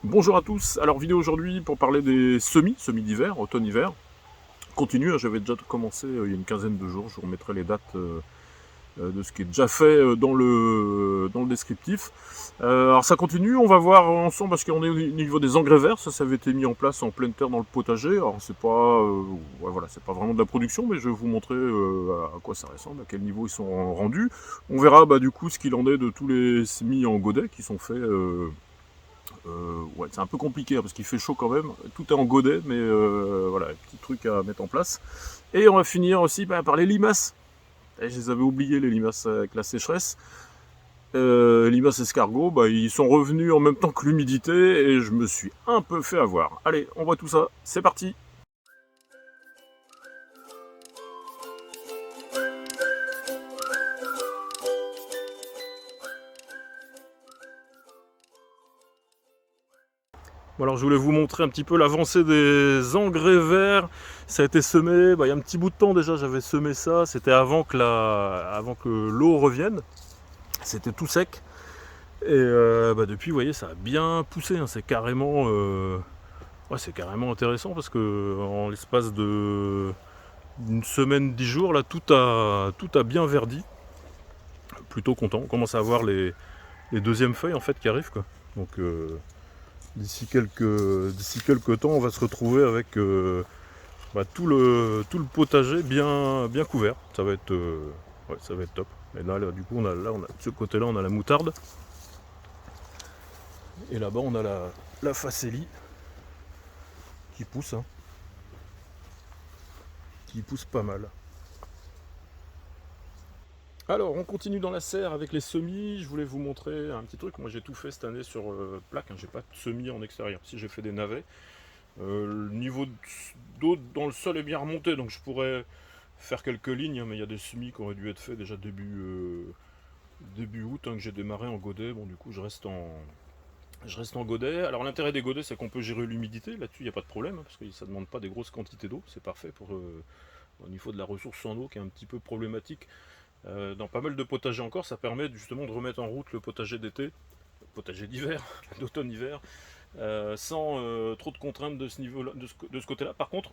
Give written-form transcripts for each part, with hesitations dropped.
Bonjour à tous, alors vidéo aujourd'hui pour parler des semis d'hiver, automne-hiver. Continue, hein, j'avais déjà commencé il y a une quinzaine de jours, je vous remettrai les dates de ce qui est déjà fait dans le descriptif. Alors ça continue, on va voir ensemble parce qu'on est au niveau des engrais verts, ça avait été mis en place en pleine terre dans le potager. Alors c'est pas, ouais, voilà, c'est pas vraiment de la production, mais je vais vous montrer à quoi ça ressemble, à quel niveau ils sont rendus. On verra du coup ce qu'il en est de tous les semis en godet qui sont faits. Ouais, c'est un peu compliqué hein, parce qu'il fait chaud quand même. Tout est en godet, mais voilà, petit truc à mettre en place. Et on va finir aussi par les limaces. Et je les avais oubliés, les limaces avec la sécheresse. Limaces escargots, ils sont revenus en même temps que l'humidité et je me suis un peu fait avoir. Allez, on voit tout ça, c'est parti. Bon, alors je voulais vous montrer un petit peu l'avancée des engrais verts. Ça a été semé, il y a un petit bout de temps déjà, j'avais semé ça. C'était avant que l'eau revienne. C'était tout sec. Et depuis, vous voyez, ça a bien poussé. Hein. C'est carrément intéressant parce que en l'espace de une semaine, 10 jours, là, tout a bien verdi. Plutôt content. On commence à avoir les deuxièmes feuilles en fait qui arrivent, quoi. Donc d'ici quelques temps, on va se retrouver avec tout le potager bien couvert. Ça va être top. Et là, du coup, de ce côté-là, on a la moutarde. Et là-bas, on a la facélie qui pousse, hein, qui pousse pas mal. Alors, on continue dans la serre avec les semis. Je voulais vous montrer un petit truc. Moi, j'ai tout fait cette année sur plaque. Hein. J'ai pas de semis en extérieur. Si j'ai fait des navets, le niveau d'eau dans le sol est bien remonté, donc je pourrais faire quelques lignes. Hein, mais il y a des semis qui auraient dû être faits déjà début août, hein, que j'ai démarré en godet. Bon, du coup, je reste en godet. Alors l'intérêt des godets, c'est qu'on peut gérer l'humidité. Là-dessus, il n'y a pas de problème, hein, parce que ça ne demande pas des grosses quantités d'eau. C'est parfait au niveau de la ressource en eau, qui est un petit peu problématique. Dans pas mal de potagers encore, ça permet justement de remettre en route le potager d'été, le potager d'hiver, d'automne-hiver, sans trop de contraintes de ce niveau de ce côté-là. Par contre,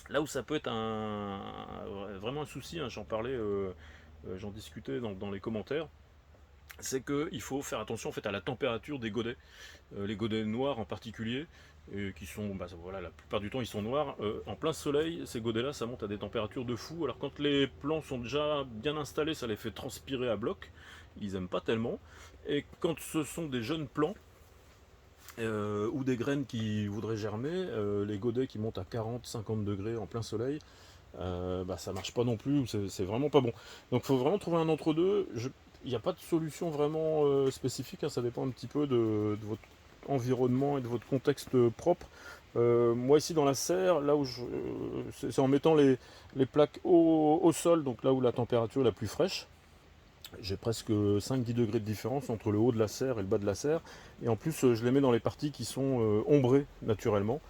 là où ça peut être vraiment un souci, hein, j'en parlais, j'en discutais dans les commentaires, c'est qu'il faut faire attention en fait à la température des godets. Les godets noirs en particulier, qui sont, voilà, la plupart du temps ils sont noirs. En plein soleil, ces godets-là, ça monte à des températures de fou. Alors quand les plants sont déjà bien installés, ça les fait transpirer à bloc. Ils aiment pas tellement. Et quand ce sont des jeunes plants, ou des graines qui voudraient germer, les godets qui montent à 40-50 degrés en plein soleil, ça marche pas non plus, c'est vraiment pas bon. Donc il faut vraiment trouver un entre-deux. Il n'y a pas de solution vraiment spécifique, hein, ça dépend un petit peu de votre environnement et de votre contexte propre. Moi ici dans la serre, là où c'est en mettant les plaques au sol, donc là où la température est la plus fraîche. J'ai presque 5-10 degrés de différence entre le haut de la serre et le bas de la serre. Et en plus, je les mets dans les parties qui sont ombrées naturellement.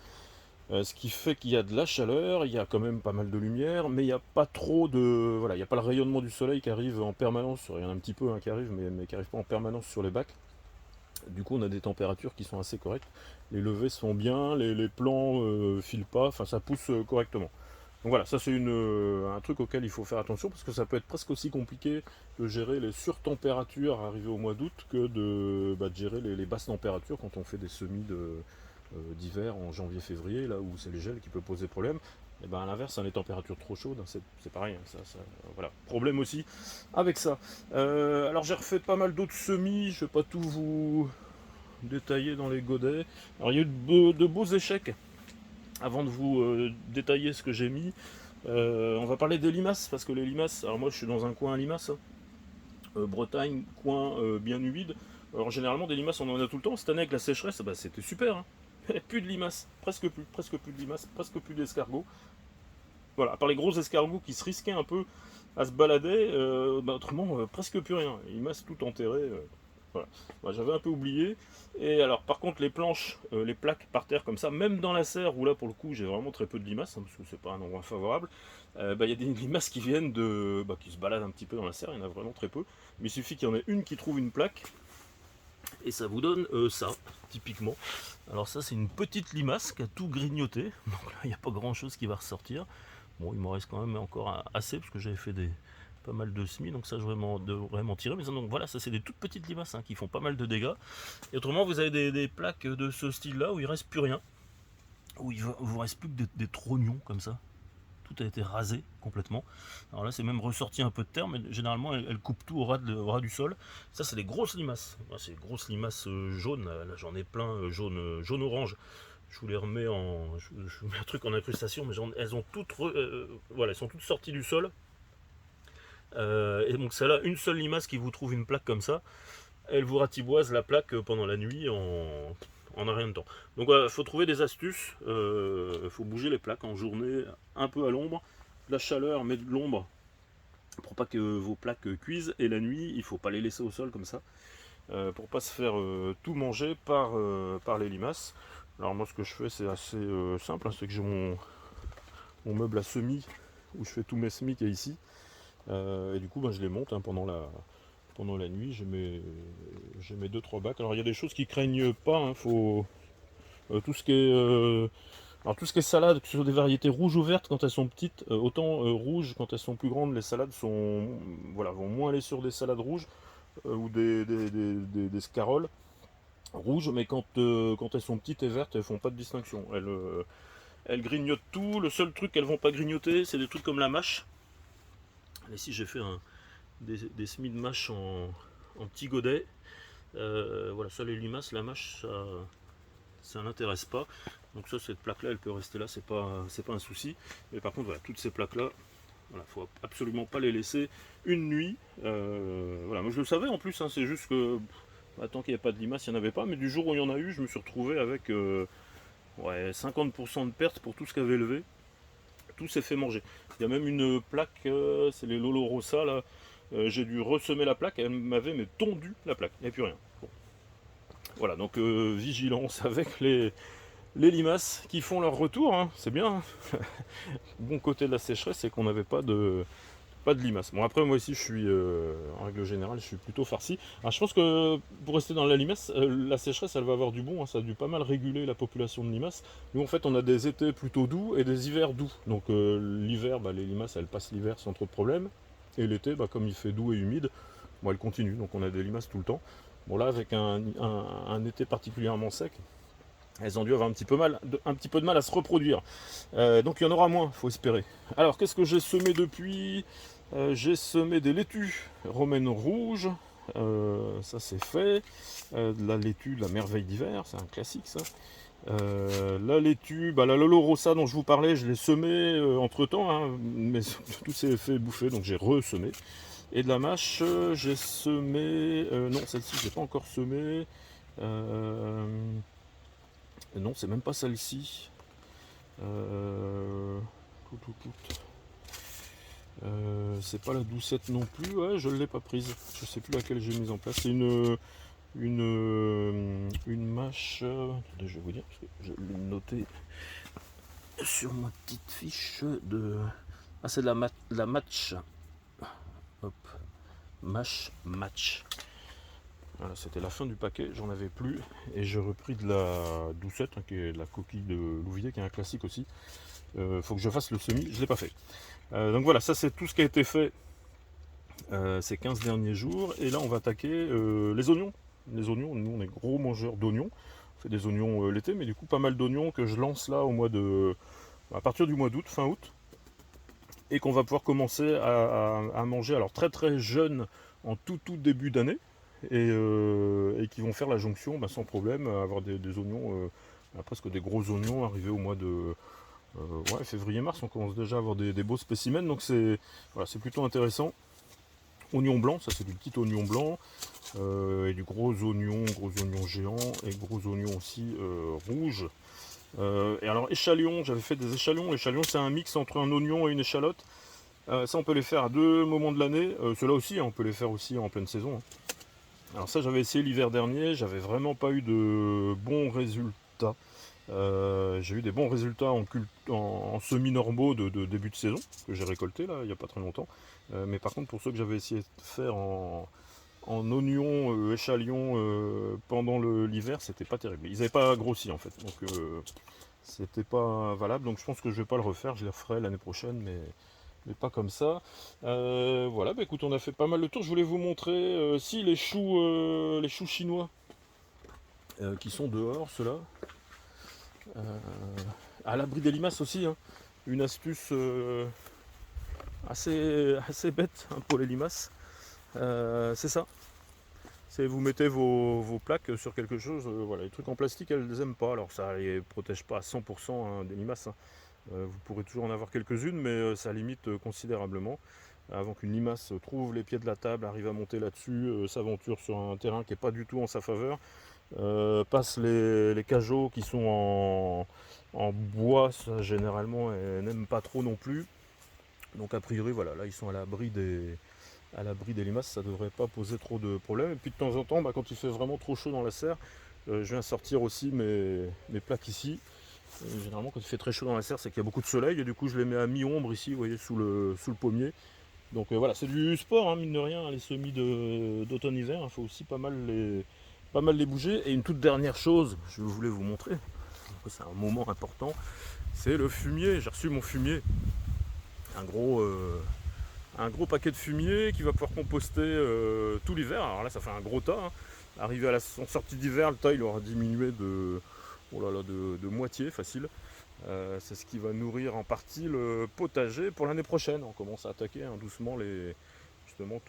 Ce qui fait qu'il y a de la chaleur, il y a quand même pas mal de lumière, mais il n'y a pas trop de. Voilà, il n'y a pas le rayonnement du soleil qui arrive en permanence. Il y en a un petit peu hein, qui arrive, mais qui n'arrive pas en permanence sur les bacs. Du coup, on a des températures qui sont assez correctes. Les levées se font bien, les plants filent pas, enfin ça pousse correctement. Donc voilà, ça c'est un truc auquel il faut faire attention parce que ça peut être presque aussi compliqué de gérer les surtempératures arrivées au mois d'août que de gérer les basses températures quand on fait des semis d'hiver en janvier-février, là où c'est les gels qui peuvent poser problème. Et ben à l'inverse, hein, les températures trop chaudes, hein, c'est pareil. Hein, voilà, problème aussi avec ça. Alors j'ai refait pas mal d'autres semis, je vais pas tout vous détailler dans les godets. Alors il y a eu de beaux échecs. Avant de vous détailler ce que j'ai mis, on va parler des limaces, parce que les limaces, alors moi je suis dans un coin à limaces, hein, Bretagne, coin bien humide. Alors généralement des limaces on en a tout le temps, cette année avec la sécheresse, c'était super. Hein. Plus de limaces, presque plus de limaces, presque plus d'escargots. Voilà, à part les gros escargots qui se risquaient un peu à se balader, autrement presque plus rien. Les limaces tout enterrées. Voilà. J'avais un peu oublié. Et alors, par contre, les planches, les plaques par terre comme ça, même dans la serre où là pour le coup j'ai vraiment très peu de limaces, hein, parce que c'est pas un endroit favorable, y a des limaces qui viennent qui se baladent un petit peu dans la serre, il y en a vraiment très peu. Mais il suffit qu'il y en ait une qui trouve une plaque, Et ça vous donne ça, typiquement. Alors ça c'est une petite limace qui a tout grignoté, donc là il n'y a pas grand chose qui va ressortir. Bon, il m'en reste quand même encore assez, parce que j'avais fait pas mal de semis, donc ça je devrais m'en tirer. Mais ça, donc voilà, ça c'est des toutes petites limaces qui font pas mal de dégâts. Et autrement, vous avez des plaques de ce style-là où il reste plus rien, où il vous reste plus que des trognons comme ça. Tout a été rasé complètement. Alors là, c'est même ressorti un peu de terre, mais généralement, elle coupe tout au ras du sol. Ça, c'est des grosses limaces. C'est des grosses limaces jaunes. Là, j'en ai plein, jaune-orange. Je vous les remets je vous mets un truc en incrustation, mais elles ont toutes, voilà, elles sont toutes sorties du sol. Et donc, c'est là une seule limace qui vous trouve une plaque comme ça. Elle vous ratiboise la plaque pendant la nuit en un rien de temps. Donc voilà, il faut trouver des astuces. Il faut bouger les plaques en journée, un peu à l'ombre. La chaleur, mais de l'ombre pour pas que vos plaques cuisent. Et la nuit, il ne faut pas les laisser au sol comme ça. Pour pas se faire tout manger par les limaces. Alors moi ce que je fais c'est assez simple, c'est que j'ai mon meuble à semis où je fais tous mes semis qui est ici. Et du coup je les monte pendant la nuit, j'ai mes 2-3 bacs. Alors il y a des choses qui craignent pas, faut tout ce qui est alors tout ce qui est salade, que ce soit des variétés rouges ou vertes quand elles sont petites, autant rouges quand elles sont plus grandes, les salades vont moins aller sur des salades rouges ou des scaroles rouges, mais quand elles sont petites et vertes, elles font pas de distinction. Elles grignotent tout. Le seul truc qu'elles vont pas grignoter, c'est des trucs comme la mâche. Ici j'ai fait des semis de mâche en petits godets. Voilà, ça les limaces, la mâche, ça n'intéresse pas. Donc ça, cette plaque là elle peut rester là, c'est pas un souci. Mais par contre voilà, toutes ces plaques là, voilà, faut absolument pas les laisser une nuit. Voilà, moi je le savais en plus, c'est juste que tant qu'il n'y a pas de limaces, il n'y en avait pas, mais du jour où il y en a eu, je me suis retrouvé avec 50% de pertes pour tout ce qu'avait élevé. Tout s'est fait manger. Il y a même une plaque, c'est les Lolo Rossa là. J'ai dû ressemer la plaque, elle m'avait tondu la plaque, il n'y a plus rien. Bon. Voilà, donc vigilance avec les limaces qui font leur retour, c'est bien. Bon côté de la sécheresse, c'est qu'on n'avait pas de limaces. Bon après moi ici je suis en règle générale je suis plutôt farci. Alors je pense que pour rester dans la limace, la sécheresse elle va avoir du bon, ça a dû pas mal réguler la population de limaces. Nous en fait on a des étés plutôt doux et des hivers doux. Donc l'hiver, les limaces elles passent l'hiver sans trop de problème. Et l'été, comme il fait doux et humide, elles continuent. Donc on a des limaces tout le temps. Bon là avec un été particulièrement sec, elles ont dû avoir un petit peu de mal à se reproduire. Donc il y en aura moins, faut espérer. Alors qu'est-ce que j'ai semé depuis ? J'ai semé des laitues romaines rouges. Ça c'est fait. La laitue de la merveille d'hiver, c'est un classique ça. La laitue, la Lolo Rossa dont je vous parlais, je l'ai semée entre temps, mais tout s'est fait bouffer, donc j'ai ressemé. Et de la mâche, j'ai semé. Non, celle-ci, je n'ai pas encore semé. Non, c'est même pas celle-ci. C'est pas la doucette non plus. Ouais, je ne l'ai pas prise. Je sais plus laquelle j'ai mise en place. C'est une mâche. Attendez, je vais vous dire parce que je l'ai noté sur ma petite fiche de. Ah, c'est de la match. Hop, match. Voilà, c'était la fin du paquet, j'en avais plus et j'ai repris de la doucette qui est de la coquille de Louviers qui est un classique aussi. Faut que je fasse le semis, je ne l'ai pas fait. Donc voilà, ça c'est tout ce qui a été fait ces 15 derniers jours. Et là on va attaquer les oignons. Les oignons, nous on est gros mangeurs d'oignons. On fait des oignons l'été, mais du coup pas mal d'oignons que je lance là à partir du mois d'août, fin août. Et qu'on va pouvoir commencer à manger alors très très jeune en tout début d'année. Et qui vont faire la jonction sans problème, avoir des oignons, presque des gros oignons arrivés au mois de février-mars. On commence déjà à avoir des beaux spécimens, donc c'est plutôt intéressant. Oignon blanc, ça c'est du petit oignon blanc, et du gros oignon géant, et gros oignon aussi rouge. Et alors échalion, j'avais fait des échalions. L'échalion c'est un mix entre un oignon et une échalote. Ça on peut les faire à 2 moments de l'année. Ceux-là aussi, on peut les faire aussi en pleine saison. Alors ça j'avais essayé l'hiver dernier, j'avais vraiment pas eu de bons résultats. J'ai eu des bons résultats en semi-normaux de début de saison, que j'ai récolté là il n'y a pas très longtemps. Mais par contre pour ceux que j'avais essayé de faire en oignons, échalions pendant l'hiver, c'était pas terrible. Ils n'avaient pas grossi en fait, donc c'était pas valable. Donc je pense que je vais pas le refaire, je les referai l'année prochaine, mais pas comme ça. Voilà, bah écoute, on a fait pas mal de tours. Je voulais vous montrer si les choux chinois qui sont dehors, ceux-là, à l'abri des limaces aussi. Hein. Une astuce assez bête hein, pour les limaces. C'est ça. C'est vous mettez vos plaques sur quelque chose, voilà, les trucs en plastique elles les aiment pas, alors ça les protège pas à 100% hein, des limaces, hein. Vous pourrez toujours en avoir quelques-unes, mais ça limite considérablement. Avant qu'une limace trouve les pieds de la table, arrive à monter là-dessus, s'aventure sur un terrain qui n'est pas du tout en sa faveur, passe les cageots qui sont en bois, ça généralement elles n'aiment pas trop non plus. Donc a priori voilà, là ils sont à l'abri des limaces, ça devrait pas poser trop de problèmes. Et puis de temps en temps, bah, quand il fait vraiment trop chaud dans la serre, je viens sortir aussi mes plaques ici. Et généralement, quand il fait très chaud dans la serre, c'est qu'il y a beaucoup de soleil, et du coup, je les mets à mi-ombre ici, vous voyez, sous le pommier. Donc voilà, c'est du sport, hein, mine de rien, les semis d'automne-hiver, il faut aussi pas mal les bouger. Et une toute dernière chose, je voulais vous montrer, c'est un moment important, c'est le fumier. J'ai reçu mon fumier, un gros, un gros paquet de fumier qui va pouvoir composter tout l'hiver. Alors là, ça fait un gros tas. Hein. Arrivé à son sortie d'hiver, le tas il aura diminué oh là là, de moitié facile. C'est ce qui va nourrir en partie le potager pour l'année prochaine. On commence à attaquer hein, doucement justement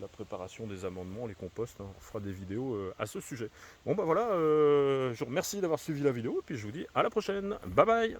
la préparation des amendements, les composts. Hein. On fera des vidéos à ce sujet. Bon bah voilà, je vous remercie d'avoir suivi la vidéo et puis je vous dis à la prochaine. Bye bye.